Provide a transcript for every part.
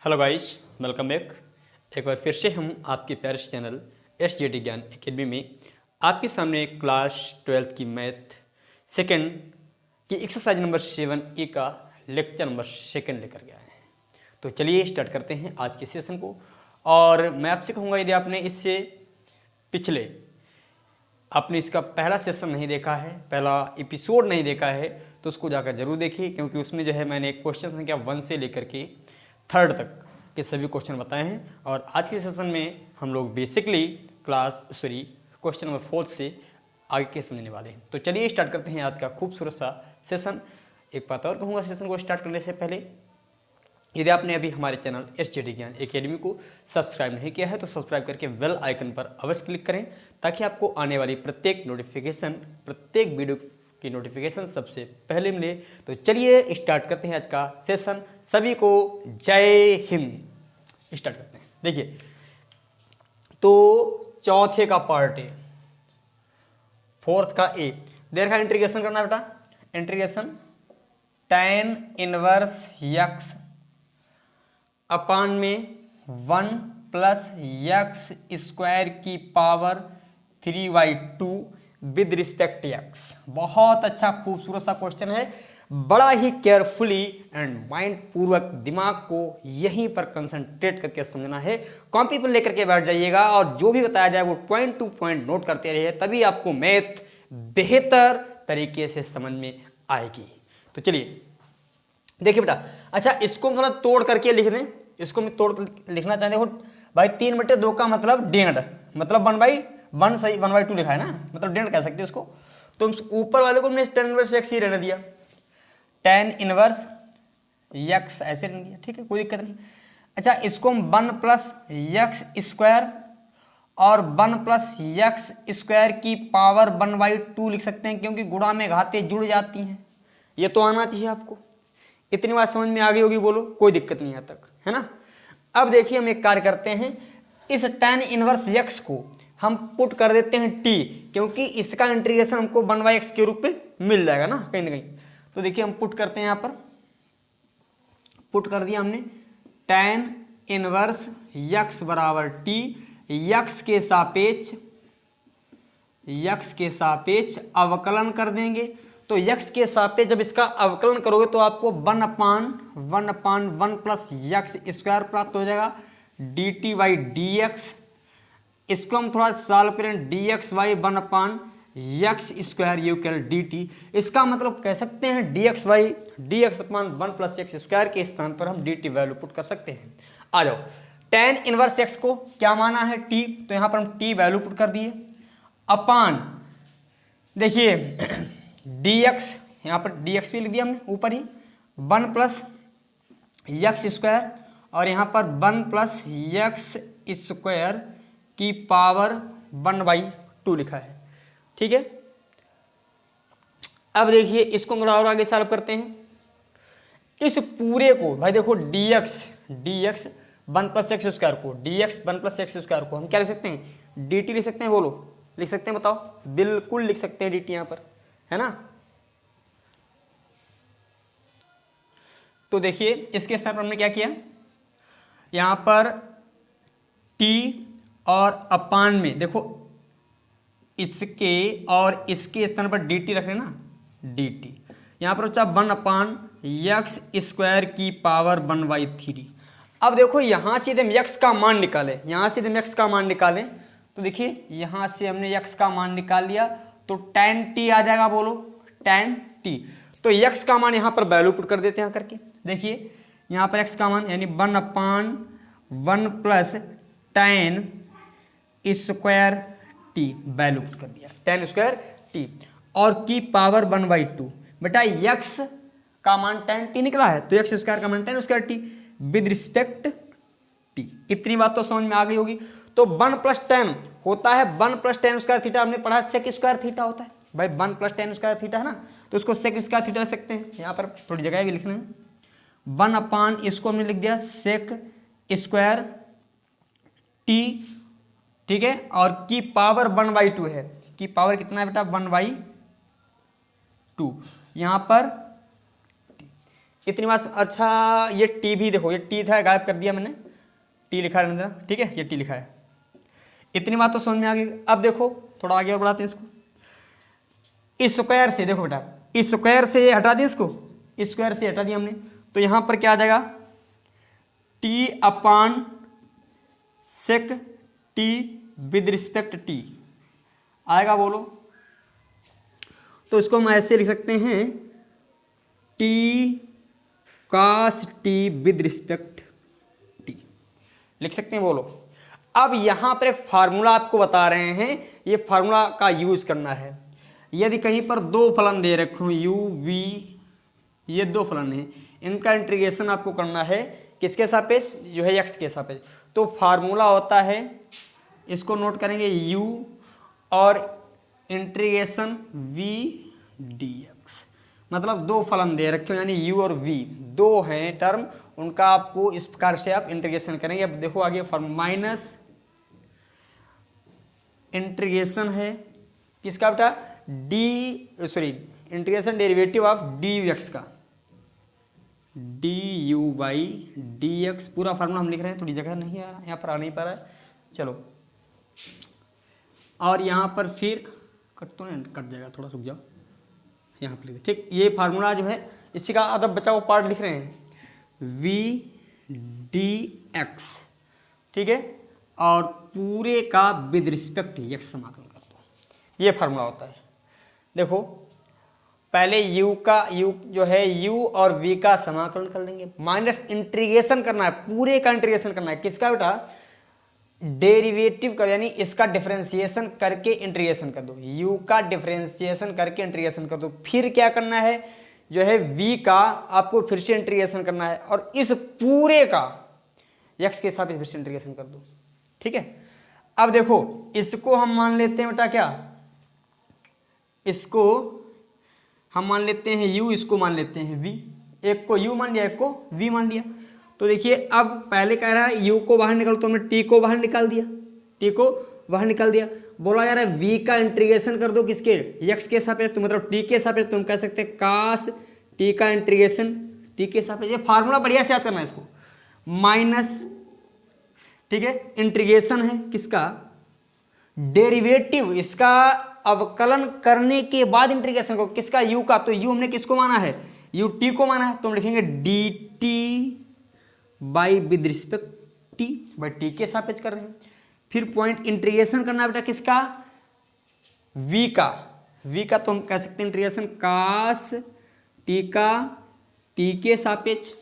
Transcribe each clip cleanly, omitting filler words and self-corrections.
Hello guys, welcome back. एक बार फिर से हम आपके प्यारे से चैनल SJD ज्ञान एकेडमी में आपके सामने क्लास 12 की मैथ सेकंड की एक्सरसाइज नंबर 7A का लेक्चर नंबर 2 लेकर गया है। तो चलिए स्टार्ट करते हैं आज के सेशन को। और मैं आपसे कहूँगा, यदि आपने इससे पिछले आपने इसका पहला सेशन नहीं देखा है, पहला एपिसोड नहीं देखा है, तो उसको जाकर जरूर देखिए, क्योंकि उसमें जो है मैंने क्वेश्चन संख्या 1 से लेकर के 3rd तक के सभी क्वेश्चन बताए हैं। और आज के सेशन में हम लोग बेसिकली क्वेश्चन नंबर 4 से आगे के समझने वाले हैं। तो चलिए स्टार्ट करते हैं आज का खूबसूरत सा सेशन। एक बात और कहूँगा सेशन को स्टार्ट करने से पहले, यदि आपने अभी हमारे चैनल SJD ज्ञान एकेडमी को सब्सक्राइब नहीं किया है तो सब्सक्राइब करके बेल आइकन पर अवश्य क्लिक करें, ताकि आपको आने वाली प्रत्येक वीडियो की नोटिफिकेशन सबसे पहले मिले। तो चलिए स्टार्ट करते हैं आज का सेशन। सभी को जय हिंद। स्टार्ट करते हैं। देखिए, तो चौथे का पार्ट है, 4th का A। देर का इंटीग्रेशन करना बेटा, इंटीग्रेशन tan इनवर्स x अपान में 1 प्लस एक्स स्क्वायर की पावर 3/2 विद रिस्पेक्ट x। बहुत अच्छा खूबसूरत सा क्वेश्चन है। बड़ा ही केयरफुली एंड माइंड पूर्वक दिमाग को यहीं पर कंसंट्रेट करके समझना है। कॉपी पर लेकर के बैठ जाइएगा और जो भी बताया जाए वो पॉइंट टू पॉइंट नोट करते रहिए, तभी आपको मैथ बेहतर तरीके से समझ में आएगी। तो चलिए देखिए बेटा, अच्छा इसको हम थोड़ा तोड़ करके लिख दें। इसको मैं तोड़ कर लिखना चाहते हो भाई, 3/2 का मतलब 1.5, मतलब 1/1 सही, 1/2 लिखा है ना, मतलब 1.5 कह सकते हैं उसको। तो ऊपर वाले को हमने tan इनवर्स x ही रहने दिया, tan इनवर्स x ऐसे रहने दिया, ठीक है, कोई दिक्कत नहीं। अच्छा इसको हम 1 प्लस एक्स स्क्वायर और 1 प्लस एक्स स्क्वायर की पावर 1/2 लिख सकते हैं, क्योंकि गुणा में घातें जुड़ जाती हैं। ये तो आना चाहिए आपको। इतनी बात समझ में आ गई होगी, बोलो, कोई दिक्कत नहीं यहाँ तक, है ना। अब देखिए हम एक कार्य करते हैं, इस tan इनवर्स x को हम पुट कर देते हैं t, क्योंकि इसका इंटीग्रेशन हमको 1/x के रूप में मिल जाएगा ना कहीं ना कहीं। तो देखिए हम पुट करते हैं, यहाँ पर पुट कर दिया हमने, tan इनवर्स x बराबर t, x के सापेक्ष अवकलन कर देंगे। तो x के सापेक्ष जब इसका अवकलन करोगे तो आपको 1/1 प्लस एक्स स्क्वायर प्राप्त हो जाएगा, dt/dx। इसको हम थोड़ा सॉल्व करें, dx/1/x स्क्वायर इक्वल dt। इसका मतलब कह सकते हैं dx/1 प्लस एक्स स्क्वायर के स्थान पर हम dt वैल्यू पुट कर सकते हैं। आ जाओ, tan इनवर्स x को क्या माना है t, तो यहाँ पर हम t वैल्यू पुट कर दिए, अपान देखिए dx, यहाँ पर dx भी लिख दिया हमने ऊपर ही, 1 प्लस एक्स स्क्वायर और यहाँ पर 1 प्लस एक्स स्क्वायर की पावर 1/2 लिखा है, ठीक है। अब देखिए इसको हम और आगे सॉल्व करते हैं। इस पूरे को भाई देखो dx 1 प्लस एक्स स्क्वायर को, dx 1 प्लस एक्स स्क्वायर को हम क्या लिख सकते हैं, dt लिख सकते हैं। बोलो, लिख सकते हैं, बताओ। बिल्कुल लिख सकते हैं dt यहाँ पर, है ना। तो देखिए इसके स्थान पर हमने क्या किया, यहाँ पर t और अपान में देखो इसके और इसके स्थान पर dt रख रहे ना, dt। यहाँ पर बच्चा 1/x स्क्वायर की पावर 1/3। अब देखो यहाँ से हम x का मान निकालें, यहाँ से हम x का मान निकालें, तो देखिए यहाँ से हमने x का मान निकाल लिया तो tan t आ जाएगा। बोलो, tan t। तो x का मान यहाँ पर वैल्यू पुट कर देते हैं करके। देखिए यहाँ पर x का मान यानी 1/1 plus tan square t value put कर दिया, tan स्क्वायर t और की पावर 1/2। बेटा x का मान tan t निकला है, तो x स्क्वायर का मान tan square t with respect t। इतनी बात तो समझ में आ गई होगी। तो 1 प्लस tan होता है 1 प्लस tan स्क्वायर थीटा, हमने पढ़ा सेक स्क्वायर थीटा होता है भाई, 1 प्लस tan स्क्वायर थीटा है ना, तो उसको सेक स्क्वायर थीटा लिख सकते हैं। यहाँ पर थोड़ी जगह भी लिखना है, 1 इसको हमने लिख दिया सेक स्क्वायर t, ठीक है, और की पावर 1/2 है, की पावर कितना है बेटा 1/2, यहाँ पर इतनी बात। अच्छा ये टी भी देखो, ये टी था गायब कर दिया मैंने, टी लिखा रहने देना, ठीक है, ये टी लिखा है। इतनी बात तो समझ में आ गई। अब देखो थोड़ा आगे और बढ़ाते हैं इसको। इस स्क्वायर से देखो बेटा, इस स्क्वायर से ये हटा दिया, इसको स्क्वायर से हटा दिया हमने, तो यहां पर क्या आ जाएगा, t upon sec t with respect t आएगा, बोलो। तो इसको हम ऐसे लिख सकते हैं, t cos t with respect t लिख सकते हैं, बोलो। अब यहां पर एक फार्मूला आपको बता रहे हैं, ये फार्मूला का यूज करना है। यदि कहीं पर दो फलन दे रखे हो u v, ये दो फलन है, इनका इंटीग्रेशन आपको करना है किसके सापेक्ष, जो है x के सापेक्ष। तो फार्मूला होता है, इसको नोट करेंगे, u और इंटीग्रेशन v dx, मतलब दो फलन दे रखे हो, यानी u और v दो हैं टर्म, उनका आपको इस प्रकार से आप इंटीग्रेशन करेंगे। अब देखो आगे फॉर्म माइनस इंटीग्रेशन है किसका बेटा, integration derivative of D U X का, D U by D X, पूरा फार्मूला हम लिख रहे हैं, थोड़ी जगह नहीं है यहाँ पर, आ नहीं पा रहा है, चलो। और यहाँ पर फिर कट तो नहीं, कट जाएगा, थोड़ा रुक जाओ, यहाँ पर लिख, ठीक। ये फार्मूला जो है इसी का अदब बचा हुआ पार्ट लिख रहे हैं, वी डी एक्स, ठीक है, और पूरे का विद रिस्पेक्ट एक्स समाकलन कर दो, ये फार्मूला होता है। देखो पहले u जो है u और v का समाकलन कर लेंगे, माइनस इंटीग्रेशन करना है, पूरे का इंटीग्रेशन करना है, किसका बेटा, डेरिवेटिव कर, यानी इसका डिफरेंशिएशन करके इंटीग्रेशन कर दो, u का डिफरेंशिएशन करके इंटीग्रेशन कर दो। फिर क्या करना है, जो है v का आपको फिर से इंटीग्रेशन करना है, और इस पूरे का x के साथ फिर से इंटीग्रेशन कर दो, ठीक है। अब देखो इसको हम मान लेते हैं बेटा क्या, इसको हम मान लेते हैं u, इसको मान लेते हैं v, एक को u मान लिया, एक को v मान लिया। तो देखिए अब पहले कह रहा है u को बाहर निकालो, तो हमने t को बाहर निकाल दिया, t को बाहर निकाल दिया। बोला जा रहा है v का इंटीग्रेशन कर दो किसके, x के सापेक्ष, तो मतलब t के सापेक्ष, तुम कह सकते हैं कास t का इंटीग्रेशन t के सापेक्ष। ये फार्मूला बढ़िया से याद करना है इसको, माइनस, ठीक है, इंटीग्रेशन है किसका, डेरिवेटिव, इसका अवकलन करने के बाद इंटीग्रेशन को किसका, u का, तो u हमने किसको माना है, u t को माना है, तो हम लिखेंगे dt by with respect t, by t के सापेक्ष कर रहे हैं। फिर पॉइंट इंटीग्रेशन करना है बेटा किसका, v का, तो हम कह सकते हैं इंटीग्रेशन कास t का t के सापेक्ष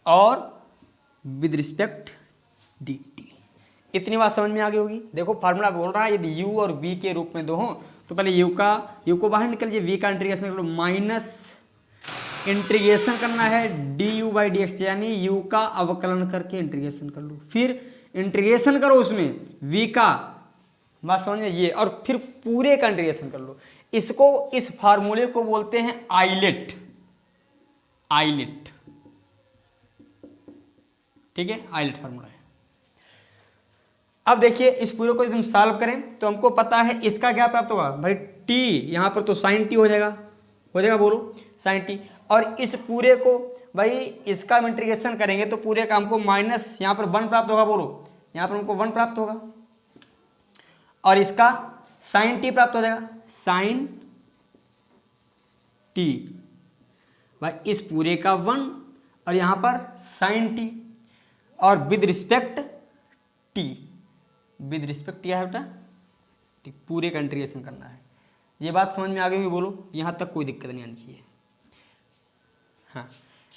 और विद रिस्पेक्ट dt। इतनी बात समझ में आ गई होगी। देखो फार्मूला बोल रहा है यदि u और v के रूप में दो हो, तो पहले u को बाहर निकल जाए, v का इंटीग्रेशन कर लो, माइनस इंटीग्रेशन करना है du बाई डी एक्स, यानी u का अवकलन करके इंटीग्रेशन कर लो, फिर इंटीग्रेशन करो उसमें v का, बात समझ में ये, और फिर पूरे का इंटीग्रेशन कर लो। इसको, इस फार्मूले को बोलते हैं आइलेट, ठीक है, आइलेट फार्मूला है। अब देखिए इस पूरे को हम सॉल्व करें तो हमको पता है इसका क्या प्राप्त होगा भाई, t यहाँ पर तो साइन t हो जाएगा, बोलो साइन t, और इस पूरे को भाई इसका इंटीग्रेशन करेंगे तो पूरे का हमको माइनस यहाँ पर 1 प्राप्त होगा, बोलो यहाँ पर हमको 1 प्राप्त होगा, और इसका साइन t प्राप्त हो जाएगा, साइन t, भाई इस पूरे का 1 और यहाँ पर साइन t, और with respect t, with respect क्या है बेटा, पूरे का इंटीग्रेशन करना है। ये बात समझ में आ गई होगी, बोलो यहाँ तक कोई दिक्कत नहीं आनी चाहिए। हाँ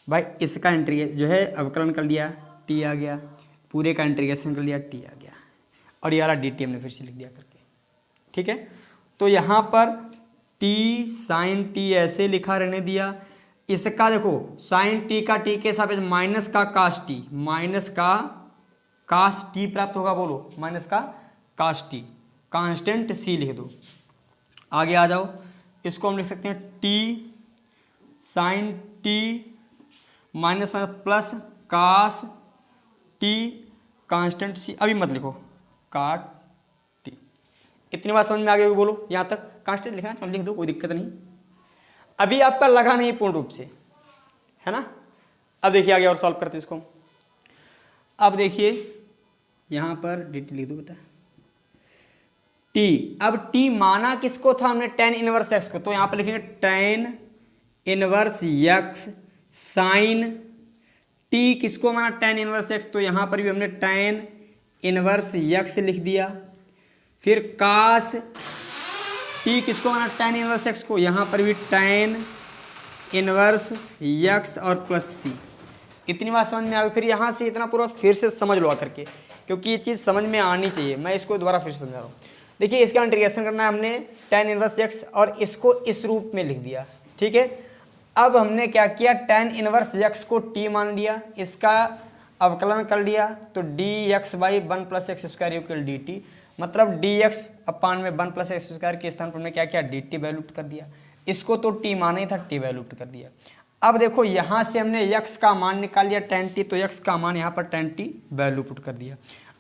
भाई इसका इंटीग्रेशन जो है अवकलन कर लिया, t आ गया, पूरे का इंटीग्रेशन कर लिया, t आ गया, और ये वाला dt हमने फिर से लिख दिया करके, ठीक है। तो यहाँ पर t साइन t ऐसे लिखा रहने दिया, इसका देखो साइन t का t के सापेक्ष माइनस का कास t, माइनस का कास t प्राप्त होगा, बोलो माइनस का कास t, कांस्टेंट c लिख दो। आगे आ जाओ, इसको हम लिख सकते हैं t sine t minus minus plus cos t constant c, अभी मत लिखो काट t। इतनी बात समझ में आ गई होगी, बोलो यहाँ तक कांस्टेंट लिखना, चलो लिख दो, कोई दिक्कत नहीं। अभी आपका लगा नहीं पूर्ण रूप से है ना। अब देखिए आगे और सॉल्व करते हैं इसको। अब देखिए यहाँ पर dt लिख दो बेटा t। अब t माना किसको था हमने, tan इनवर्स x को, तो यहाँ पर लिखेंगे tan inverse x sine t किसको माना, tan इनवर्स x, तो यहाँ पर भी हमने tan इनवर्स x लिख दिया। फिर cos t किसको माना, tan इनवर्स x को, यहाँ पर भी tan इनवर्स x और प्लस c। इतनी बात समझ में आ गई। फिर यहाँ से इतना पूरा फिर से समझ लो आकर के, क्योंकि ये चीज़ समझ में आनी चाहिए। मैं इसको दोबारा फिर से समझा रहा हूँ। देखिए इसका इंटीग्रेशन करना है हमने tan इनवर्स x और इसको इस रूप में लिख दिया, ठीक है। अब हमने क्या किया, tan इनवर्स x को t मान लिया, इसका अवकलन कर लिया, तो dx by 1 plus x square equal d T, मतलब dx अपान में 1 प्लस एक्स स्क्वायर के स्थान पर हमने क्या किया, dt वैल्यू कर दिया। इसको तो t माना ही था, t वैल्यू कर दिया। अब देखो यहाँ से हमने x का मान निकाल लिया tan t, तो x का मान यहाँ पर tan t वैल्यू पुट कर दिया।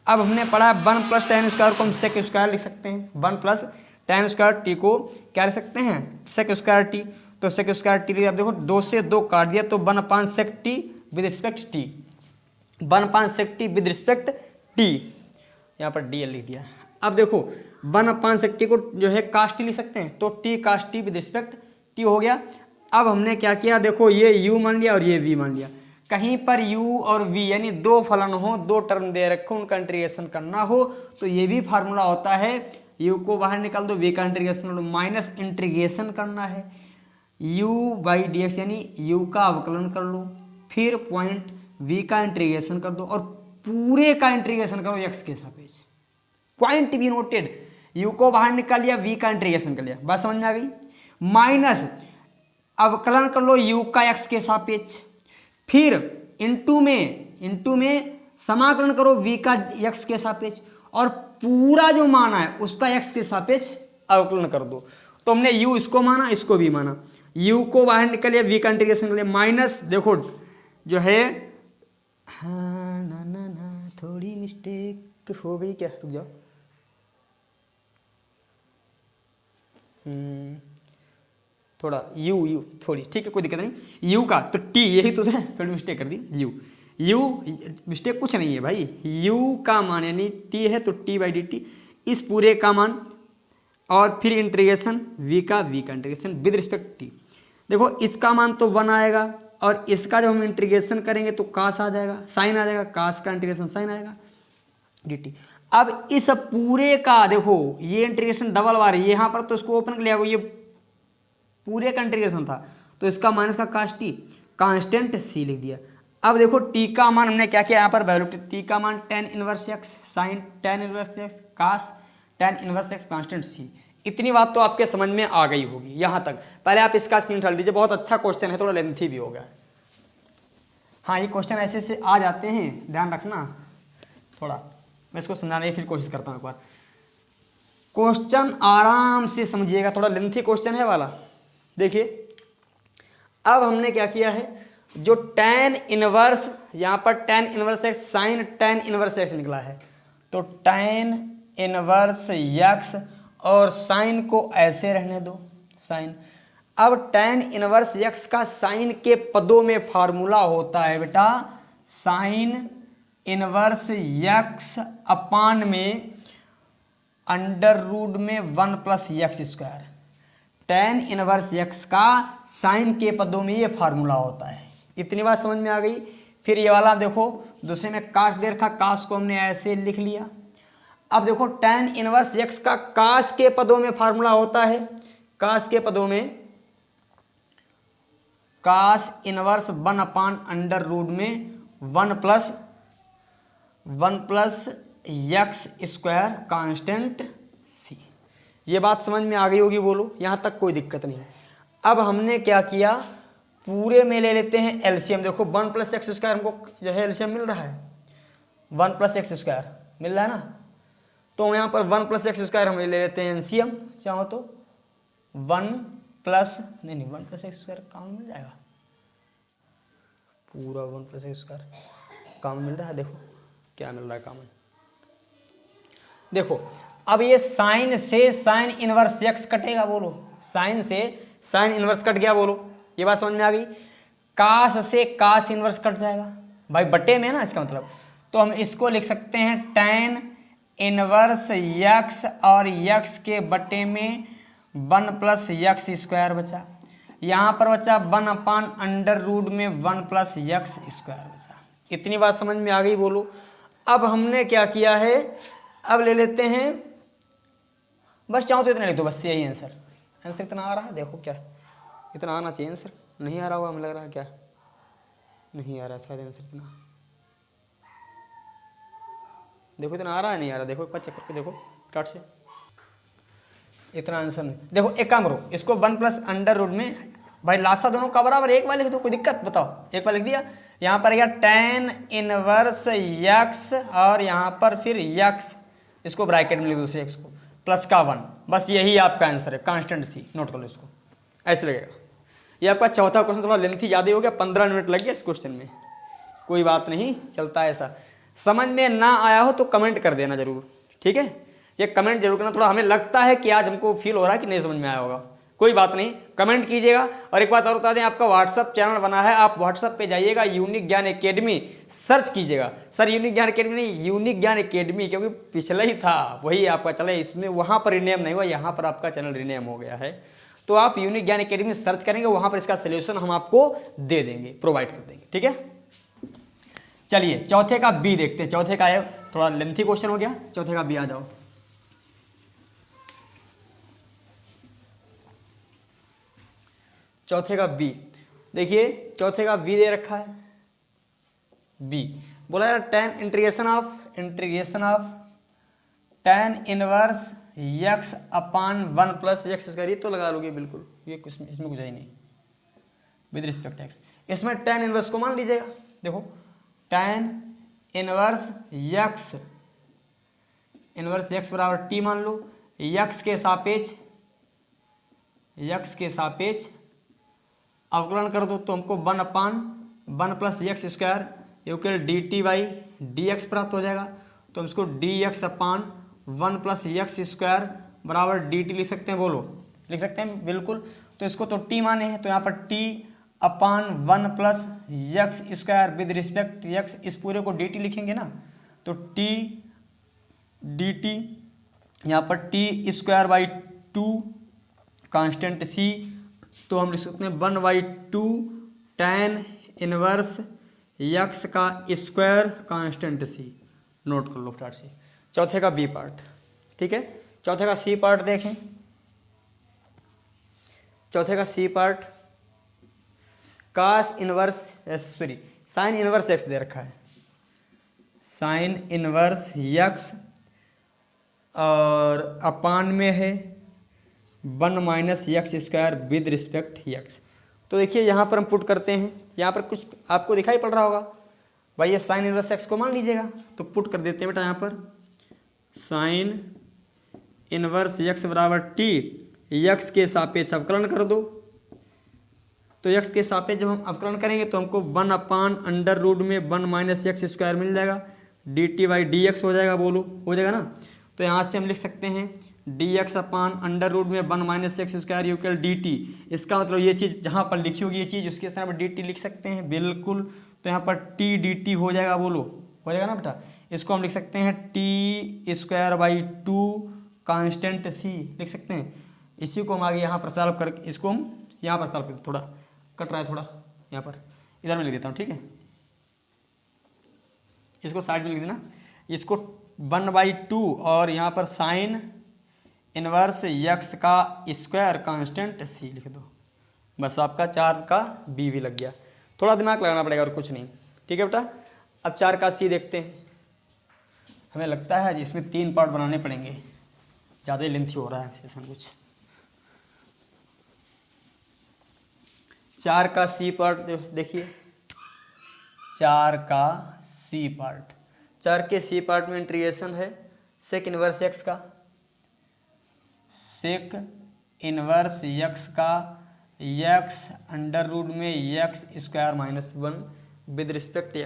अब हमने पढ़ा 1 प्लस tan स्क्वायर को हम सेक स्क्वायर लिख सकते हैं, 1 प्लस tan स्क्वायर t को क्या लिख सकते हैं, सेक स्क्वायर t, तो सेक स्क्वायर t। अब देखो 2 से 2 काट दिया, तो 1 upon sec t with respect t, 1 upon sec t with respect t, यहाँ पर dl लिख दिया। अब देखो 1 अपान सेक t को जो है कास्ट t लिख सकते हैं, तो t cos t with respect t हो गया। अब हमने क्या किया, देखो ये u मान लिया और ये v मान लिया। कहीं पर u और v यानी दो फलन हो, दो टर्म दे रखे, उनका इंटीग्रेशन करना हो, तो ये भी फार्मूला होता है, u को बाहर निकाल दो, v का इंटीग्रेशन लो, माइनस इंटीग्रेशन करना है u बाई डी एक्स, यानी u का अवकलन कर लो, फिर पॉइंट v का इंटीग्रेशन कर दो और पूरे का इंटीग्रेशन करो x के सापेक्ष। पॉइंट बी नोटेड, u को बाहर निकाल लिया, v का इंटीग्रेशन कर लिया, बात समझ में आ गई। माइनस अवकलन कर लो u का x के सापेक्ष, फिर इनटू में समाकलन करो v का x के सापेक्ष, और पूरा जो माना है उसका x के सापेक्ष अवकलन कर दो। तो हमने u इसको माना, इसको भी माना, u को बाहर निकल लिया, v का इंटीग्रेशन कर लिया, माइनस देखो जो है, हाँ ना थोड़ी मिस्टेक हो गई क्या, रुक जाओ, थोड़ा u थोड़ी, ठीक है कोई दिक्कत नहीं, u का तो t, यही तो है, थोड़ी मिस्टेक कर दी, u मिस्टेक कुछ नहीं है भाई, u का मान यानी t है तो t बाई डी टी, इस पूरे का मान, और फिर इंटीग्रेशन v का इंटीग्रेशन विद रिस्पेक्ट t। देखो इसका मान तो 1 आएगा, और इसका जब हम इंटीग्रेशन करेंगे तो कास आ जाएगा, साइन आ जाएगा, कास का इंटीग्रेशन साइन आएगा dt। अब इस पूरे का देखो ये इंटीग्रेशन डबल बार है, यहाँ पर तो इसको ओपन कर लिया, ये पूरे का इंटीग्रेशन था, तो इसका माइनस का कास्ट टी, कांस्टेंट सी लिख दिया। अब देखो टी का मान हमने क्या किया, यहाँ पर वैल्यू टी का मान tan inverse x sine tan inverse X cos tan inverse X constant C. इतनी बात तो आपके समझ में आ गई होगी यहाँ तक। पहले आप इसका स्क्रीनशॉट लीजिए, बहुत अच्छा क्वेश्चन है, थोड़ा लेंथी भी होगा। हाँ ये क्वेश्चन ऐसे से आ जाते हैं, ध्यान रखना थोड़ा, मैं इसको समझाने की फिर कोशिश करता हूँ एक बार। क्वेश्चन आराम से समझिएगा, थोड़ा लेंथी क्वेश्चन है वाला। देखिए अब हमने क्या किया है, जो tan इनवर्स, यहाँ पर tan inverse x sine tan inverse x निकला है, तो tan इनवर्स एक्स और साइन को ऐसे रहने दो, साइन। अब tan इनवर्स एक्स का साइन के पदों में फार्मूला होता है बेटा, साइन इनवर्स एक्स अपान में अंडर रूट में 1 plus x square. tan inverse x का साइन के पदों में ये फार्मूला होता है। इतनी बात समझ में आ गई। फिर ये वाला देखो दूसरे में कास दे रखा, कास को हमने ऐसे लिख लिया। अब देखो tan इनवर्स एक्स का कास के पदों में फार्मूला होता है, कास के पदों में कास इनवर्स 1 अपान अंडर रूट में 1 प्लस एक्स स्क्वायर कांस्टेंट सी। ये बात समझ में आ गई होगी, बोलो यहाँ तक कोई दिक्कत नहीं। अब हमने क्या किया, पूरे में ले लेते हैं एलसीएम। देखो 1 प्लस एक्स स्क्वायर हमको जो है एलसीएम मिल रहा है, 1 प्लस एक्स स्क्वायर मिल रहा है ना, तो यहाँ पर 1 प्लस एक्स स्क्वायर हम ले लेते हैं एलसीएम, चाहो तो 1 प्लस नहीं 1 प्लस एक्स स्क्वायर काम मिल जाएगा, पूरा 1 प्लस एक्स स्क्वायर काम मिल रहा है। देखो क्या मिल रहा है काम, देखो अब ये साइन से साइन इनवर्स एक्स कटेगा, बोलो साइन से साइन इनवर्स कट गया, बोलो ये बात समझ में आ गई। काश से काश इनवर्स कट जाएगा भाई, बटे में है ना इसका मतलब, तो हम इसको लिख सकते हैं tan इनवर्स यक्स और यक्स के बटे में 1 प्लस यक्स स्क्वायर बचा, यहाँ पर बचा 1 अपान अंडर रूट में 1 प्लस यक्स स्क्वायर बचा। इतनी बात समझ में आ गई बोलो। अब हमने क्या किया है, अब ले लेते हैं, बस चाहो तो इतना लिख दो, बस यही आंसर। आंसर इतना आ रहा है, देखो क्या इतना आना चाहिए आंसर, नहीं आ रहा होगा, हमें लग रहा है क्या नहीं आ रहा शायद आंसर इतना, देखो इतना आ रहा है नहीं आ रहा, देखो एक बार चेक करके देखो टाट से, इतना आंसर नहीं। देखो एक काम करो, इसको 1 प्लस अंडर रूट में भाई लासा दोनों का बराबर एक बार लिख दो, कोई दिक्कत बताओ, एक बार लिख दिया, यहाँ पर या tan इनवर्स यक्स और यहाँ पर फिर यक्स, इसको ब्रैकेट में लिख दो एक्स को प्लस का 1, बस यही आपका आंसर है, कांस्टेंट सी, नोट कर लो इसको, ऐसे लगेगा। ये आपका चौथा क्वेश्चन थोड़ा लेंथी ज़्यादा हो गया, 15 मिनट लग गया इस क्वेश्चन में, कोई बात नहीं, चलता है ऐसा। समझ में ना आया हो तो कमेंट कर देना जरूर, ठीक है, ये कमेंट जरूर करना, थोड़ा हमें लगता है कि आज हमको फील हो रहा है कि नहीं समझ में आया होगा, कोई बात नहीं, कमेंट कीजिएगा। और एक बात और बता दें, आपका व्हाट्सअप चैनल बना है, आप व्हाट्सअप पे जाइएगा, यूनिक ज्ञान एकेडमी सर्च कीजिएगा, सर यूनिक ज्ञान एकेडमी नहीं, यूनिक ज्ञान एकेडमी, क्योंकि पिछला ही था वही आपका चले, इसमें वहाँ पर रिनेम नहीं हुआ, यहाँ पर आपका चैनल रिनेम हो गया है, तो आप यूनिक ज्ञान एकेडमी सर्च करेंगे, वहाँ पर इसका सोल्यूशन हम आपको दे देंगे, प्रोवाइड कर देंगे, ठीक है। चलिए चौथे का बी देखते हैं, चौथे का है थोड़ा लेंथी क्वेश्चन हो गया, चौथे का बी आ जाओ। चौथे का बी देखिए, चौथे का बी दे रखा है, बी बोला यार tan integration of tan inverse x upon 1 plus X square, ये तो लगा लोगे बिल्कुल, ये इसमें कुछ है ही नहीं, विद रिस्पेक्ट एक्स, इसमें tan इनवर्स को मान लीजिएगा, देखो tan इनवर्स यक्स बराबर टी मान लो, यक्स के सापेक्ष अवकलन कर दो, तो हमको 1 upon 1 plus X square equal d T by D X प्राप्त हो जाएगा, तो हम इसको डी एक्स अपान 1 प्लस यक्स स्क्वायर बराबर डी टी लिख सकते हैं, बोलो लिख सकते हैं बिल्कुल। तो इसको तो टी माने हैं, तो यहाँ पर T upon 1 plus X square with respect x, इस पूरे को डी टी लिखेंगे ना, तो टी डी टी, यहाँ पर टी स्क्वायर बाई 2 कांस्टेंट सी, तो हम लिख सकते हैं 1/2 tan इनवर्स यक्स का स्क्वायर कांस्टेंट सी, नोट कर लो फटाफट से। चौथे का बी पार्ट, ठीक है, चौथे का सी पार्ट देखें, चौथे का सी पार्ट कास इनवर्स साइन इनवर्स एक्स दे रखा है, साइन इनवर्स यक्स और अपान में है 1 minus x square with respect x. तो देखिए यहाँ पर हम पुट करते हैं, यहाँ पर कुछ आपको दिखाई पड़ रहा होगा भाई, ये साइन इनवर्स एक्स को मान लीजिएगा, तो पुट कर देते हैं बेटा, यहाँ पर साइन इनवर्स यक्स बराबर टी, यक्स के सापेक्ष अवकलन कर दो, तो यक्स के सापेक्ष जब हम अवकलन करेंगे तो हमको 1 अपान अंडर रूट में 1 माइनस यक्स स्क्वायर मिल जाएगा, D T by D X हो जाएगा, बोलो हो जाएगा ना। तो यहाँ से हम लिख सकते हैं d x upon under root में 1 minus x square equal d t, इसका मतलब ये चीज़ जहाँ पर लिखी होगी ये चीज़, उसके स्थान पर डी टी लिख सकते हैं बिल्कुल, तो यहाँ पर टी डी टी हो जाएगा, बोलो हो जाएगा ना बेटा। इसको हम लिख सकते हैं टी स्क्वायर बाई 2 कांस्टेंट सी लिख सकते हैं, इसी को हम आगे यहाँ पर सॉल्व करके, इसको हम यहाँ पर सॉल्व करते, थोड़ा कट रहा है थोड़ा, यहाँ पर इधर में लिख देता हूँ, ठीक है, इसको साइड में लिख देना, इसको 1/2 और यहाँ पर साइन इनवर्स यक्स का स्क्वायर कांस्टेंट सी लिख दो, बस आपका 4 का बी भी लग गया, थोड़ा दिमाग लगाना पड़ेगा और कुछ नहीं, ठीक है बेटा। अब 4 का सी देखते हैं, हमें लगता है इसमें 3 पार्ट बनाने पड़ेंगे, ज़्यादा ही लेंथी हो रहा है सेशन कुछ। 4 का सी पार्ट देखिए, 4 का सी पार्ट, 4 के सी पार्ट में इंटीग्रेशन है सेक इनवर्स एक्स का, सेक इनवर्स यक्स का यक्स अंडर रूट में x square minus 1 with respect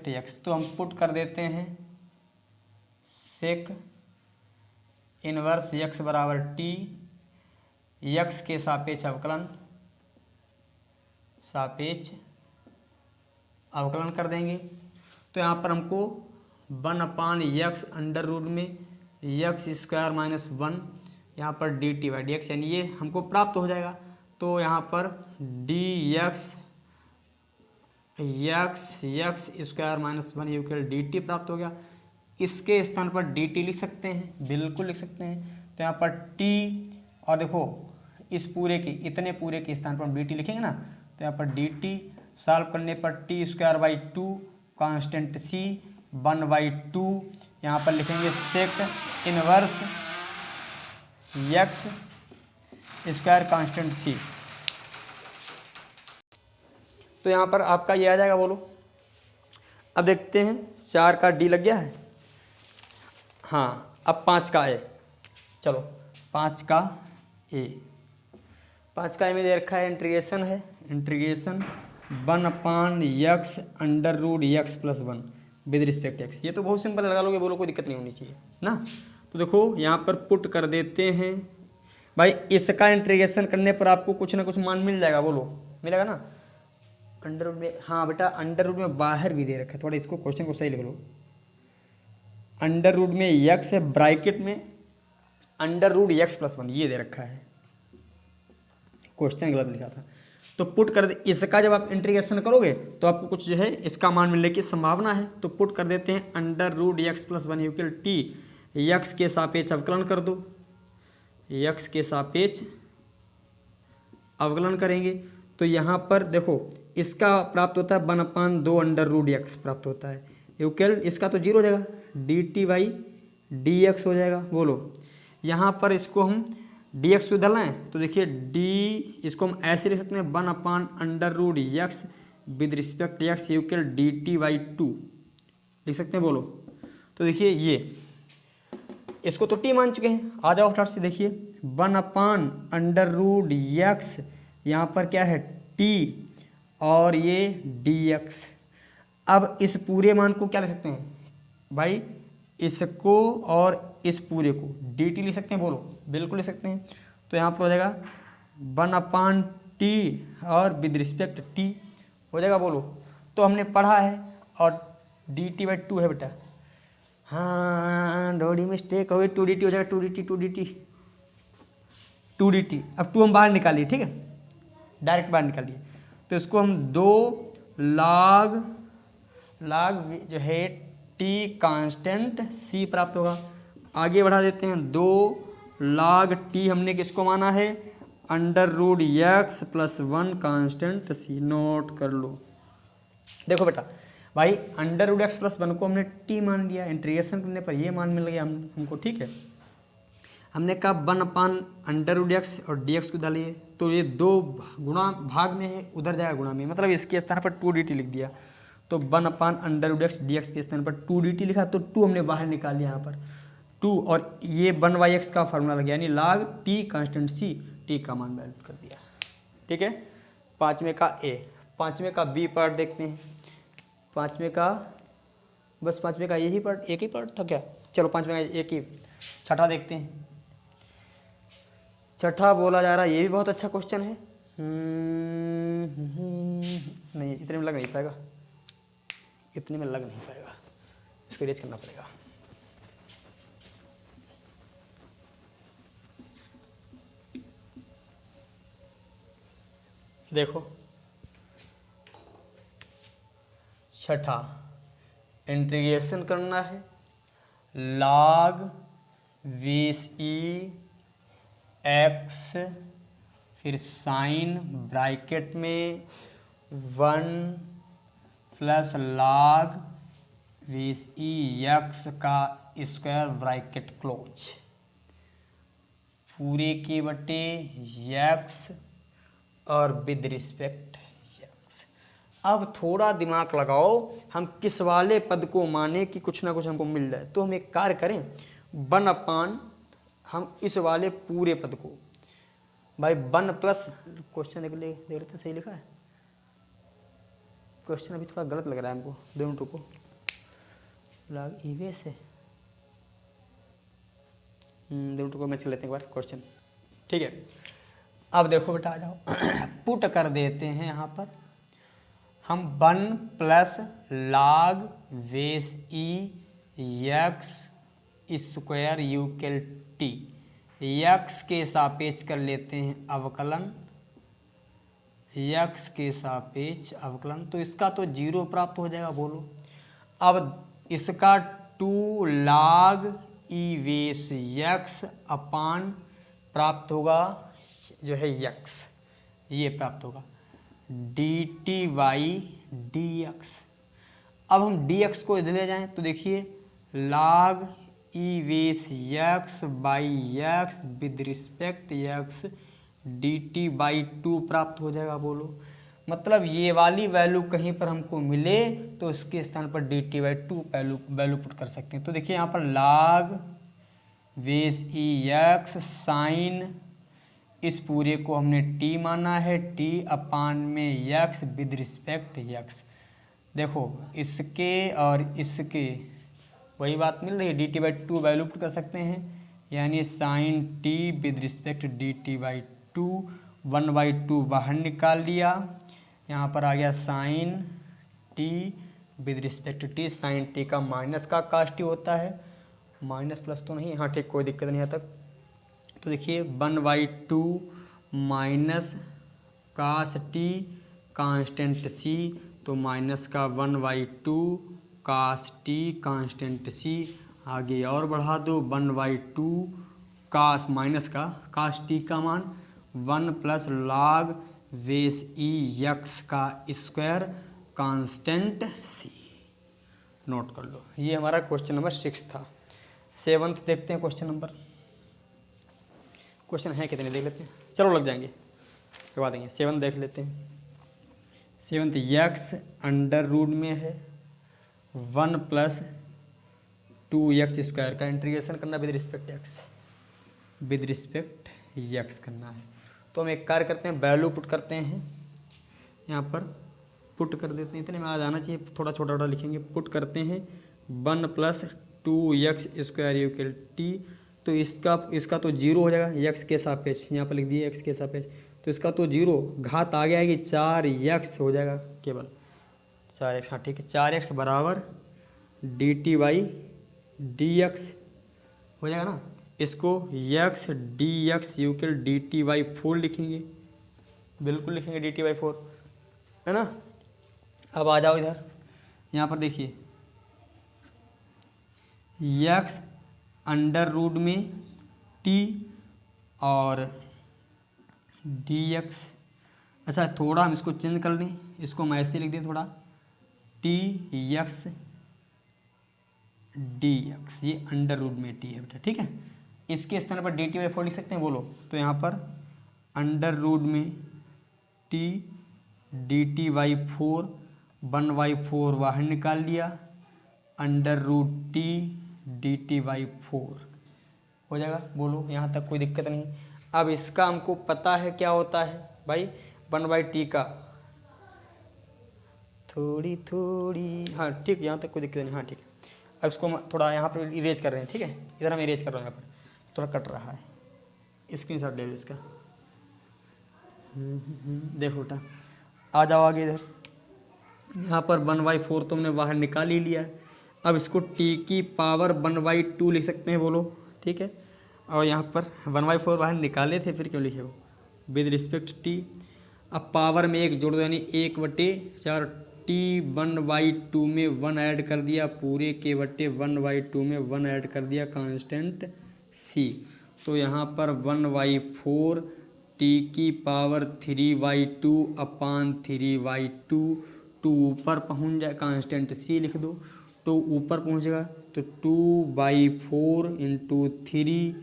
x, तो हम पुट कर देते हैं सेक इनवर्स यक्स बराबर टी, यक्स के सापेक्ष अवकलन सापेक्ष अवकलन कर देंगे। तो यहाँ पर हमको 1/x अंडर रूट में x² माइनस 1 यहाँ पर dt/dx यानी ये हमको प्राप्त हो जाएगा। तो यहाँ पर dx x² minus 1 equal dt प्राप्त हो गया। इसके स्थान पर dt लिख सकते हैं, बिल्कुल लिख सकते हैं। तो यहाँ पर t और देखो इस पूरे के इतने पूरे के स्थान पर हम dt लिखेंगे ना, तो यहाँ पर dt सॉल्व करने पर t²/2 कांस्टेंट c 1/2 यहाँ पर लिखेंगे sec inverse x² constant c। तो यहाँ पर आपका ये आ जाएगा, बोलो। अब देखते हैं 4 का d लग गया है। हाँ, अब 5 का a। चलो 5 का a, 5 का a में दे रखा है इंटीग्रेशन है, integration 1/x under root x plus 1 with respect x। ये तो बहुत सिंपल लगा लोगे, बोलो कोई दिक्कत नहीं होनी चाहिए ना। तो देखो यहाँ पर पुट कर देते हैं भाई, इसका इंटीग्रेशन करने पर आपको कुछ ना कुछ मान मिल जाएगा, बोलो मिलेगा ना। अंडर रूट में, हाँ बेटा अंडर रूट में बाहर भी दे रखा है, थोड़ा इसको क्वेश्चन को सही लिख लो। अंडर रूट में x है, ब्रैकेट में अंडर रूट x प्लस 1 ये दे रखा है, क्वेश्चन गलत लिखा था। तो पुट कर दे, इसका जब आप इंटीग्रेशन करोगे तो आपको कुछ जो है इसका मान मिलने की संभावना है। तो पुट कर देते हैं under root x plus 1 equal t, x के सापेक्ष अवकलन कर दो, x के सापेक्ष अवकलन करेंगे। तो यहाँ पर देखो इसका प्राप्त होता है 1/2 अंडर रूट x प्राप्त होता है, इक्वल इसका तो 0 हो जाएगा, dt/dx हो जाएगा। बोलो यहाँ पर इसको हम dx को डालना है, तो देखिए d इसको हम ऐसे लिख सकते हैं under root x with respect x equal dt/2 लिख सकते हैं, बोलो। तो देखिए ये इसको तो t मान चुके हैं, आ जाओ फटाफट से देखिए 1/अंडर रूट x यहाँ पर क्या है t और ये dx। अब इस पूरे मान को क्या लिख सकते हैं भाई, इसको और इस पूरे को dt लिख सकते हैं, बोलो बिल्कुल लिख सकते हैं। तो यहाँ पर हो जाएगा 1/t और विद रिस्पेक्ट t हो जाएगा, बोलो। तो हमने पढ़ा है और dt/2 है बेटा, हाँ थोड़ी मिस्टेक हो गई, 2dt हो जाएगा, 2dt। अब 2 हम बाहर निकालिए, ठीक है, डायरेक्ट बाहर निकालिए। तो इसको हम 2 log जो है t कांस्टेंट c प्राप्त होगा। आगे बढ़ा देते हैं, 2 log t हमने किसको माना है, under root x plus 1 constant c, note कर लो। देखो बेटा भाई अंडर रूट x प्लस 1 को हमने t मान लिया, इंटीग्रेशन करने पर ये मान मिल गया हमको, ठीक है। हमने कहा 1/अंडर रूट x और dx को डालिए, तो ये 2 गुणा भाग में है, उधर जाएगा गुणा में, मतलब इसके स्थान पर 2dt लिख दिया। तो 1/अंडर रूट x dx के स्थान पर 2dt लिखा, तो 2 हमने बाहर निकाल लिया यहाँ पर 2, और ये 1/x का फार्मूला लग गया, यानी log t constant c, t का मान वैल्यू कर दिया, ठीक है। 5वें का a, 5वें का b पार्ट देखते हैं। 5वें का बस 5वें का यही पार्ट, एक ही पार्ट था क्या, चलो 5वें का एक ही। छठा देखते हैं, छठा बोला जा रहा है, ये भी बहुत अच्छा क्वेश्चन है। नहीं इतने में लग नहीं पाएगा, इतने में लग नहीं पाएगा, इसको रेज करना पड़ेगा। देखो छठा इंटीग्रेशन करना है, log 20e x फिर साइन ब्रैकेट में 1 प्लस log 20e x का स्क्वायर ब्रैकेट क्लोज, पूरे के बटे x और विद रिस्पेक्ट x। अब थोड़ा दिमाग लगाओ, हम किस वाले पद को माने कि कुछ ना कुछ हमको मिल जाए। तो हम एक कार्य करें, 1/, हम इस वाले पूरे पद को भाई 1 प्लस, क्वेश्चन देख रहे थे सही लिखा है, क्वेश्चन अभी थोड़ा गलत लग रहा है हमको, 2 मिनट रुको, log ईवे से 2 मिनट रुको, मैं चल लेते हैं एक बार क्वेश्चन, ठीक है। अब देखो बेटा, आ जाओ पुट कर देते हैं यहाँ पर हम 1 प्लस log बेस ई एक्स स्क्वायर यूकेल टी, यक्स के सापेक्ष कर लेते हैं अवकलन, यक्स के सापेक्ष अवकलन, तो इसका तो 0 प्राप्त हो जाएगा। बोलो अब इसका 2 log ई बेस यक्स अपान प्राप्त होगा जो है यक्स, ये प्राप्त होगा D T by D x. अब हम डी एक्स को इधर ले जाएं तो देखिए log E base x by x with respect x D T by 2 प्राप्त हो जाएगा। बोलो मतलब ये वाली वैल्यू कहीं पर हमको मिले तो उसके स्थान पर D T by 2 value put कर सकते हैं। तो देखिए यहाँ पर log बेस ई एक्स साइन, इस पूरे को हमने t माना है, t अपान में x विद रिस्पेक्ट x। देखो इसके और इसके वही बात मिल रही है, d T by 2 value put कर सकते हैं, यानी sine t with respect d T by 2, 1/2 बाहर निकाल लिया, यहाँ पर आ गया sine t with respect t, sine t का माइनस का कास t होता है, माइनस प्लस तो नहीं, हाँ ठीक, कोई दिक्कत नहीं यहाँ तक। तो देखिए 1/2 माइनस कास टी कांस्टेंट सी, तो माइनस का 1/2 कास टी कांस्टेंट सी, आगे और बढ़ा दो 1/2 कास माइनस का कास टी का मान 1 प्लस log बेस ई यक्स का स्क्वायर कांस्टेंट सी। नोट कर लो, ये हमारा क्वेश्चन नंबर 6 था। 7th देखते हैं क्वेश्चन है कितने देख लेते हैं, चलो लग जाएंगे करवा देंगे। 7 देख लेते हैं। 7 यक्स अंडर रूट में है 1 प्लस 2x स्क्वायर का इंटीग्रेशन करना with respect x, with respect x करना है। तो हम एक कार्य करते हैं, वैल्यू पुट करते हैं, यहाँ पर पुट कर देते हैं, इतने में आ जाना चाहिए, थोड़ा छोटा छोटा लिखेंगे। पुट करते हैं 1 plus 2x square equal T, तो इसका तो 0 हो जाएगा x के सापेक्ष, यहाँ पर लिख दिए x के सापेक्ष, तो इसका तो 0 घात आगे आएगी 4x हो जाएगा, केवल 4x, हाँ ठीक है, 4x बराबर D T by D X हो जाएगा ना। इसको x D X equal D T by 4 लिखेंगे, बिल्कुल लिखेंगे डी टी बाई 4, है ना। अब आ जाओ इधर, यहाँ पर देखिए x अंडर रूट में t और dx, अच्छा थोड़ा हम इसको चेंज कर लें, इसको हम ऐसे लिख दें थोड़ा, t x dx, ये अंडर रूट में t है बेटा, ठीक है। इसके स्थान पर dt बाई 4 लिख सकते हैं, बोलो। तो यहाँ पर अंडर रूट में t dt बाई 4, 1/4 बाहर निकाल लिया, under root t dt by 4 हो जाएगा। बोलो यहाँ तक कोई दिक्कत नहीं। अब इसका हमको पता है क्या होता है भाई, 1/t का थोड़ी थोड़ी, हाँ ठीक, यहाँ तक कोई दिक्कत नहीं, हाँ ठीक है। अब इसको हम थोड़ा यहाँ पर इरेज कर रहे हैं, ठीक है, इधर हम इरेज कर रहे हैं, यहाँ पर थोड़ा कट रहा है, स्क्रीनशॉट ले लो इसका। देखो बेटा, आ जाओ आगे इधर, यहाँ पर 1/4 तुमने बाहर निकाल ही लिया है। अब इसको t की पावर 1/2 लिख सकते हैं, बोलो ठीक है। और यहाँ पर 1/4 बाहर निकाले थे, फिर क्यों लिखे हो, विद रिस्पेक्ट t। अब पावर में 1 जोड़ दो, यानी 1/4, t 1/2 में 1 ऐड कर दिया, पूरे के बटे 1/2 में 1 ऐड कर दिया, कांस्टेंट c। तो यहाँ पर 1/4 t की पावर 3/2 अपान 3/2, 2 ऊपर पहुँच जाए, कांस्टेंट c लिख दो, तो ऊपर पहुँचेगा, तो 2/4 इंटू 3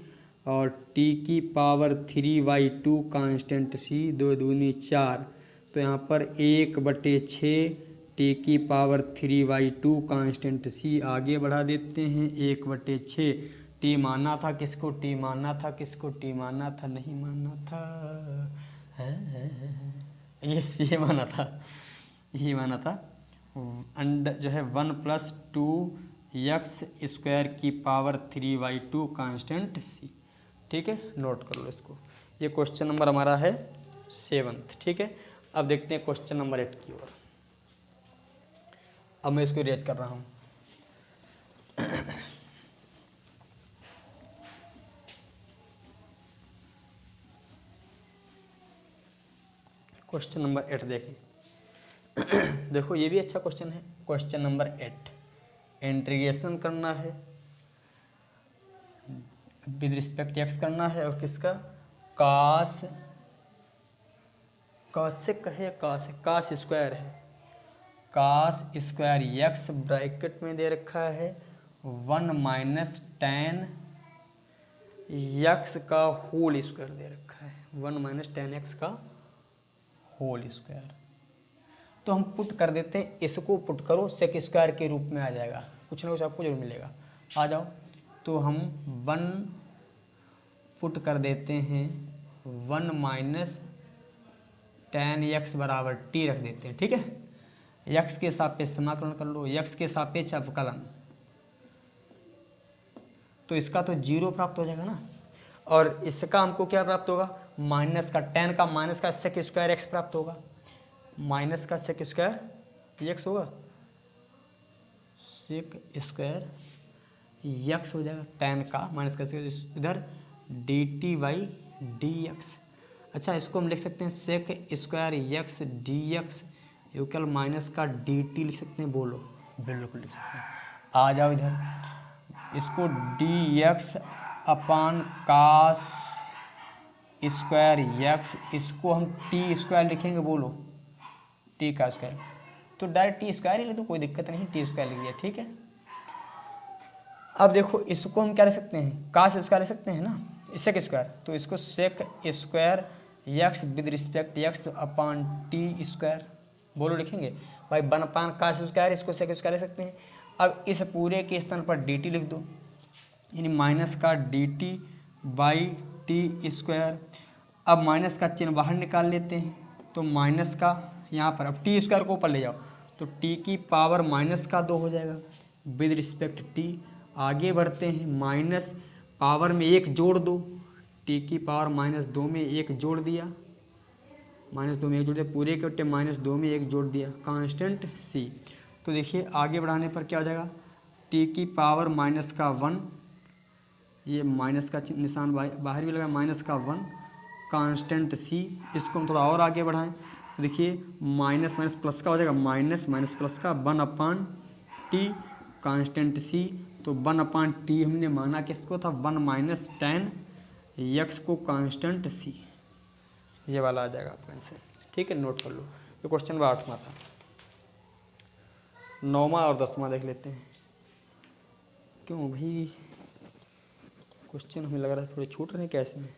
और t की पावर 3/2 कांस्टेंट c, 2 दूनी 4, तो यहाँ पर 1/6 t की पावर 3/2 कांस्टेंट c। आगे बढ़ा देते हैं, 1/6 t माना था किसको, t माना था किसको, t माना था, नहीं माना था, ये माना था, ये माना था, अंडर जो है 1 प्लस 2x स्क्वायर की पावर 3/2 कांस्टेंट c, ठीक है। नोट कर लो इसको, ये क्वेश्चन नंबर हमारा है 7th। ठीक है, अब देखते हैं क्वेश्चन नंबर 8 की ओर। अब मैं इसको रेज कर रहा हूँ। क्वेश्चन नंबर 8 देखिए। देखो ये भी अच्छा क्वेश्चन है। क्वेश्चन नंबर 8, इंटीग्रेशन करना है, विद रिस्पेक्ट एक्स करना है, और किसका, कास से कहे कास स्क्वायर है, कास स्क्वायर एक्स ब्रैकेट में दे रखा है 1 माइनस टेन एक्स का होल स्क्वायर दे रखा है, 1 माइनस टेन एक्स का होल स्क्वायर। तो हम पुट कर देते हैं, इसको पुट करो सेक स्क्वायर के रूप में आ जाएगा, कुछ ना कुछ आपको जरूर मिलेगा। आ जाओ, तो हम 1 पुट कर देते हैं, 1 माइनस टेन एक्स बराबर टी रख देते हैं। ठीक है, यक्स के सापेक्ष समाकलन कर लो, यक्स के सापेक्ष अवकलन, तो इसका तो 0 प्राप्त हो जाएगा ना, और इसका हमको क्या प्राप्त होगा, माइनस का टेन का माइनस का सेक स्क्वायर एक्स प्राप्त होगा, माइनस का सेक स्क्वायर एक्स होगा, सेक स्क्वायर एक्स हो जाएगा, टेन का माइनस का इधर d T by D x. अच्छा, इसको हम लिख सकते हैं sec square x d x equal minus का डी टी लिख सकते हैं, बोलो, बिल्कुल लिख सकते हैं। आ जाओ इधर, इसको डी एक्स अपान कास स्क्वायर एक्स, इसको हम टी स्क्वायर लिखेंगे, बोलो, टी का स्क्वायर, तो डायरेक्ट टी स्क्वायर ही ले, तो कोई दिक्कत नहीं, टी स्क्वायर लिख दिया। ठीक है, अब देखो इसको हम क्या ले सकते हैं, कास स्क्वायर ले सकते हैं ना, सेक स्क्वायर, तो इसको sec square x with respect x upon t square, बोलो लिखेंगे भाई, 1 अपान कास स्क्वायर, इसको सेक स्क्वायर ले सकते हैं। अब इस पूरे के स्थान पर डी टी लिख दो, यानी माइनस का d T by T square. अब माइनस का चिन्ह बाहर निकाल लेते हैं, तो माइनस का यहाँ पर, अब टी स्क्वायर को ऊपर ले जाओ, तो टी की पावर माइनस का 2 हो जाएगा विद रिस्पेक्ट टी। आगे बढ़ते हैं, माइनस पावर में 1 जोड़ दो, टी की पावर -2 में 1 जोड़ दिया, -2 में 1 जोड़ दिया, पूरे के उल्टे -2 में 1 जोड़ दिया, कांस्टेंट सी। तो देखिए आगे बढ़ाने पर क्या हो जाएगा, टी की पावर माइनस का 1, ये माइनस का निशान बाहर भी लगा, माइनस का 1 कांस्टेंट सी। इसको हम थोड़ा और आगे बढ़ाएं, तो देखिए माइनस माइनस प्लस का हो जाएगा, माइनस माइनस प्लस का 1 अपान टी कांस्टेंट सी। तो 1 अपान टी हमने माना किसको था, 1 माइनस टेन एक्स को कांस्टेंट सी, ये वाला आ जाएगा आपका आंसर। ठीक है, नोट कर लो। ये क्वेश्चन नंबर 8वां था। 9वां और 10वां देख लेते हैं। क्यों भाई, क्वेश्चन हमें लग रहा है थोड़े छूट रहे हैं क्या इसमें।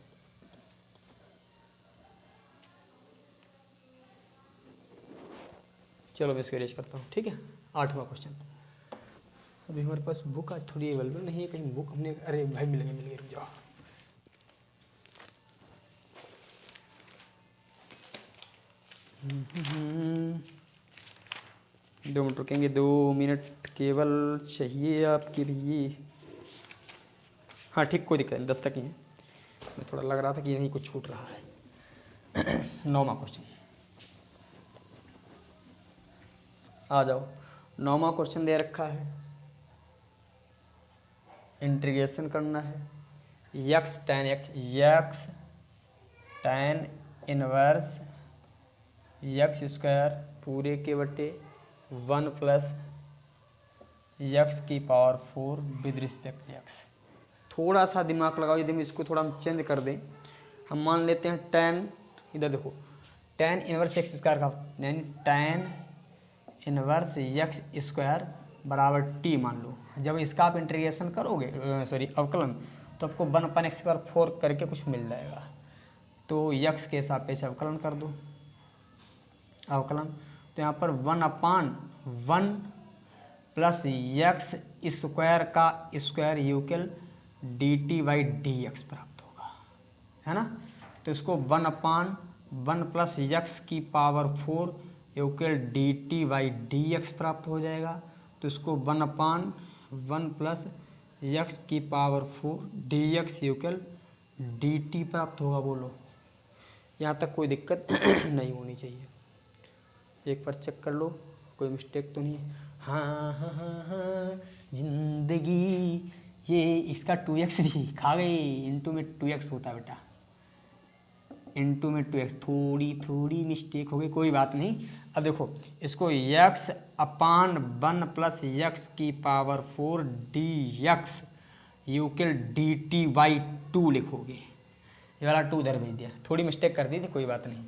चलो मैं इसको अरेंज करता हूँ। ठीक है, 8वां क्वेश्चन। अभी हमारे पास बुक आज थोड़ी अवेलेबल नहीं है, कहीं बुक हमने, अरे भाई मिल गए, रुक जाओ। दो मिनट रुकेंगे, 2 मिनट केवल चाहिए आपके लिए। हाँ ठीक, कोई दिक्कत नहीं, 10 तक ही है। मैं थोड़ा लग रहा था कि नहीं कुछ छूट रहा है। 9वां क्वेश्चन, आ जाओ। 9वां क्वेश्चन दे रखा है, इंटीग्रेशन करना है, x tan inverse x square पूरे के बटे 1 प्लस यक्स की पावर 4 विद रिस्पेक्ट यक्स। थोड़ा सा दिमाग लगाओ, यदि इसको थोड़ा हम चेंज कर दें, हम मान लेते हैं टैन, इधर देखो, टैन इनवर्स एक्स स्क्वायर का, यानी टैन इनवर्स एक्स स्क्वायर बराबर टी मान लो। जब इसका आप इंटीग्रेशन करोगे, अवकलन, तो आपको 1 अपन एक्स स्क्वायर 4 करके कुछ मिल जाएगा। तो यक्स के सापेक्ष अवकलन कर दो, अवकलन, तो यहाँ पर 1 अपान 1 प्लस यक्स स्क्वायर का square equal D T by D X प्राप्त होगा, है ना। तो इसको 1 अपान 1 प्लस यक्स की power 4 equal D T by D X प्राप्त हो जाएगा। तो इसको 1 अपान 1 प्लस यक्स की power 4 D X equal D T प्राप्त होगा, बोलो यहाँ तक कोई दिक्कत नहीं होनी चाहिए। एक बार चेक कर लो कोई मिस्टेक तो नहीं है। हाँ हाँ हाँ हाँ जिंदगी ये इसका 2x भी खा गई। इंटू में 2x होता है बेटा, इंटू में 2x, थोड़ी थोड़ी मिस्टेक हो गई, कोई बात नहीं। अब देखो इसको x अपान 1 प्लस x की पावर 4 dx यूकेल dt बाई 2 लिखोगे। ये वाला 2 इधर भेज दिया, थोड़ी मिस्टेक कर दी थी, कोई बात नहीं।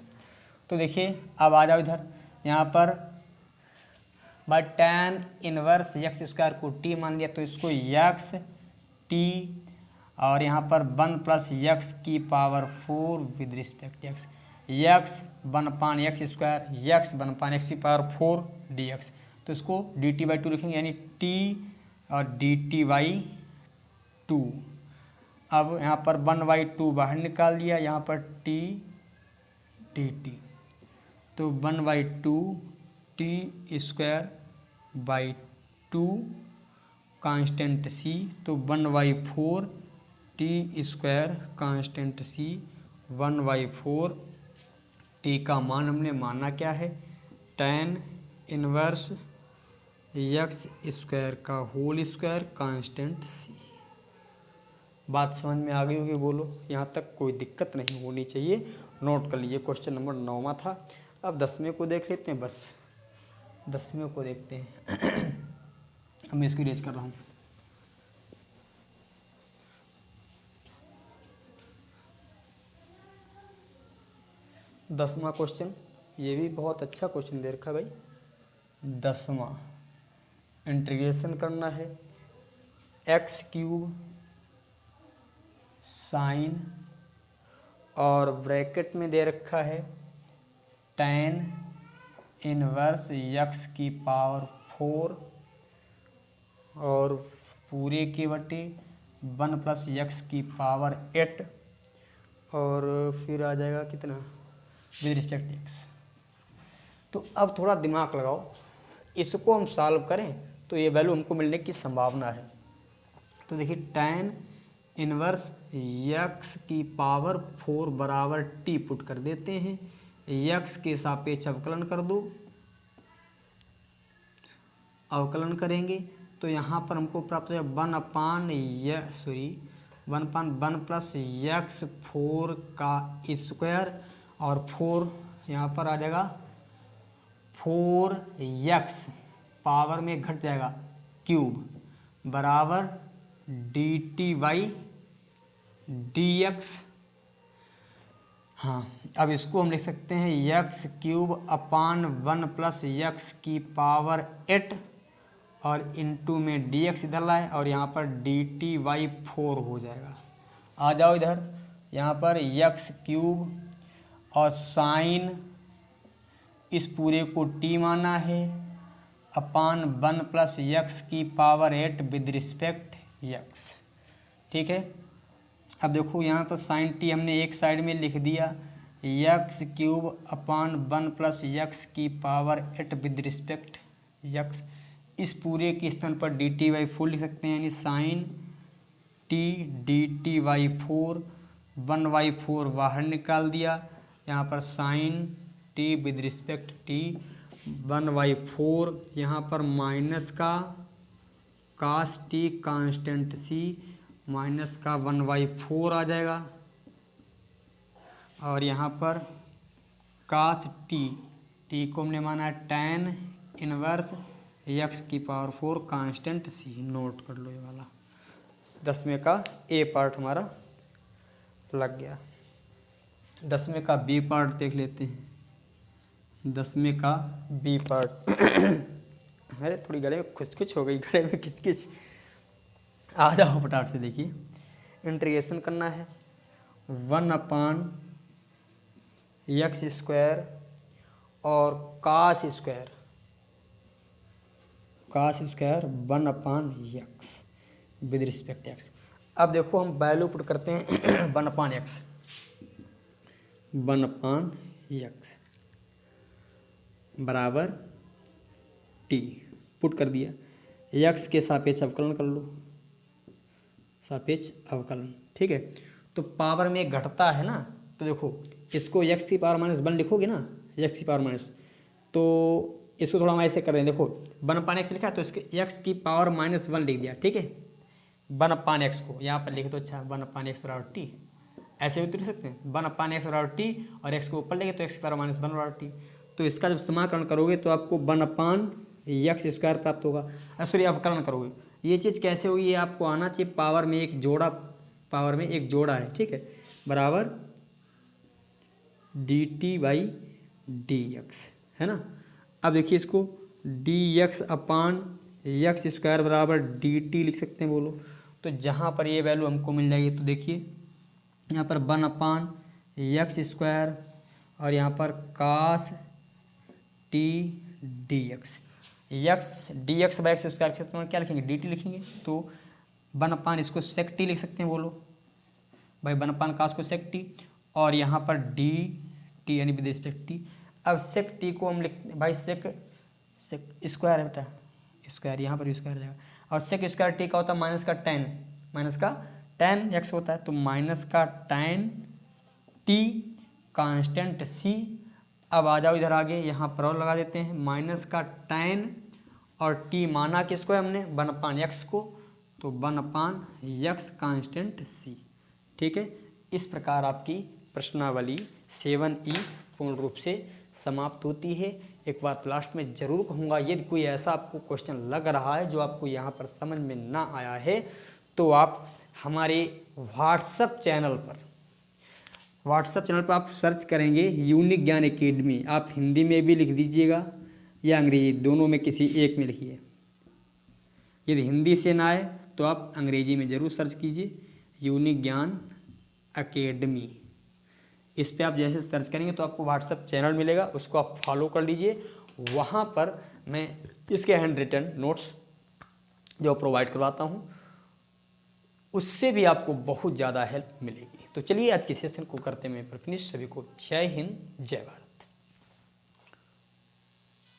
तो देखिए अब आ जाओ इधर, यहाँ पर by tan inverse x square को t मान लिया, तो इसको x t और यहाँ पर 1 प्लस x की power 4 with respect x, x 1 x square, x 1 x की पावर 4 dx, तो इसको dt बाई 2 लिखेंगे, यानी t और dt बाई 2। अब यहाँ पर 1/2 बाहर निकाल दिया, यहाँ पर t dt, तो 1/2 t square by 2 constant c, तो 1/4 T square constant c 1/4 t का मान हमने माना क्या है, tan इनवर्स x स्क्वायर का होल स्क्वायर कांस्टेंट c। बात समझ में आ गई होगी, बोलो, यहाँ तक कोई दिक्कत नहीं होनी चाहिए। नोट कर लीजिए, क्वेश्चन नंबर 9वां था। अब 10वें को देख लेते हैं, बस 10वें को देखते हैं। अब मैं इसको इरेज कर रहा हूँ। दसवां क्वेश्चन, ये भी बहुत अच्छा क्वेश्चन दे रखा भाई। 10वां इंटीग्रेशन करना है, एक्स क्यूब साइन और ब्रैकेट में दे रखा है tan इनवर्स x की पावर 4 और पूरे के बटे 1 प्लस x की पावर 8 और फिर आ जाएगा कितना विद रिस्पेक्ट x। तो अब थोड़ा दिमाग लगाओ, इसको हम सॉल्व करें तो ये वैल्यू हमको मिलने की संभावना है। तो देखिए tan इनवर्स x की पावर 4 बराबर t पुट कर देते हैं, x के सापेक्ष अवकलन कर दो, अवकलन करेंगे तो यहाँ पर हमको प्राप्त हो जाएगा 1/1 प्लस x 4 का स्क्वायर और 4 यहाँ पर आ जाएगा 4x पावर में घट जाएगा क्यूब बराबर dt बाई dx। हाँ, अब इसको हम लिख सकते हैं x क्यूब अपान 1 प्लस x की पावर 8 और इंटू में dx इधर लाए और यहाँ पर dt बाई 4 हो जाएगा। आ जाओ इधर, यहाँ पर x क्यूब और साइन इस पूरे को t माना है अपान 1 प्लस x की पावर 8 विद रिस्पेक्ट x। ठीक है, अब देखो यहाँ पर साइन t हमने एक साइड में लिख दिया, x क्यूब अपान 1 प्लस x की पावर 8 विद रिस्पेक्ट x। इस पूरे के स्थान पर dt बाई 4 लिख सकते हैं, यानी साइन t dt बाई 4, 1/4 बाहर निकाल दिया, यहाँ पर sine t with respect t 1/4, यहाँ पर माइनस का cos t constant c minus का 1/4 आ जाएगा और यहाँ पर कास t को हमने माना है tan इनवर्स x की पावर 4 कांस्टेंट c। नोट कर लो ये वाला, 10वें का ए पार्ट हमारा लग गया। 10वें का बी पार्ट देख लेते हैं। 10वें का बी पार्ट अरे थोड़ी गले में खुच हो गई, गले में किच। आ जाओ फटाफट से, देखिए इंटीग्रेशन करना है 1/x स्क्वायर और cos square 1/x with respect x। अब देखो हम वैल्यू पुट करते हैं 1/x बराबर t पुट कर दिया, x के सापेक्ष अवकलन कर लो, सापेक्ष अवकलन। ठीक है, तो पावर में घटता है ना, तो देखो इसको x की पावर माइनस 1 लिखोगे ना, x की पावर माइनस, तो इसको थोड़ा हम ऐसे कर रहे हैं, देखो 1/x लिखा है तो इसके x की पावर माइनस 1 लिख दिया, ठीक है। 1/x को यहाँ पर लिखे तो अच्छा 1/x बराबर t, ऐसे भी तो लिख सकते हैं 1/x बराबर t, और x को ऊपर लेंगे तो x की पावर माइनस 1 बराबर t। तो इसका जब समाकलन करोगे तो आपको 1/x² प्राप्त होगा। सॉरी, अवकलन करोगे, ये चीज़ कैसे हुई ये आपको आना चाहिए। पावर में एक जोड़ा है, ठीक है, बराबर dt/dx, है ना। अब देखिए इसको dx/x² बराबर dt लिख सकते हैं, बोलो। तो जहाँ पर ये वैल्यू हमको मिल जाएगी तो देखिए यहाँ पर 1/x² और यहाँ पर cos t dx, dx/x² के क्षेत्र में क्या लिखेंगे, dt लिखेंगे। तो 1/, इसको sec t लिख सकते हैं, बोलो भाई 1/cos को sec t, और यहाँ पर dt यानी विद रिस्पेक्ट t। अब sec t को हम लिखते हैं भाई sec स्क्वायर है बेटा, स्क्वायर यहाँ पर भी स्क्वायर जाएगा, और sec स्क्वायर t का होता है माइनस का tan x होता है, तो माइनस का tan t कांस्टेंट c। अब आ जाओ इधर आगे, यहाँ पर और लगा देते हैं, माइनस का tan और t माना किसको है हमने 1/x को, तो 1/x कांस्टेंट c, ठीक है। इस प्रकार आपकी प्रश्नावली 7E पूर्ण रूप से समाप्त होती है। एक बात लास्ट में ज़रूर कहूँगा, यदि कोई ऐसा आपको क्वेश्चन लग रहा है जो आपको यहाँ पर समझ में ना आया है तो आप हमारे व्हाट्सएप चैनल पर आप सर्च करेंगे यूनिक ज्ञान एकेडमी, आप हिंदी में भी लिख दीजिएगा या अंग्रेजी, दोनों में किसी एक में लिखिए। यदि हिंदी से ना आए तो आप अंग्रेजी में ज़रूर सर्च कीजिए यूनिक ज्ञान एकेडमी। इस पे आप जैसे सर्च करेंगे तो आपको व्हाट्सएप चैनल मिलेगा, उसको आप फॉलो कर लीजिए। वहाँ पर मैं इसके हैंड रिटन नोट्स जो प्रोवाइड करवाता हूँ उससे भी आपको बहुत ज़्यादा हेल्प मिलेगी। तो चलिए आज के सेशन को करते हैं फिनिश। सभी को जय हिंद, जय भारत।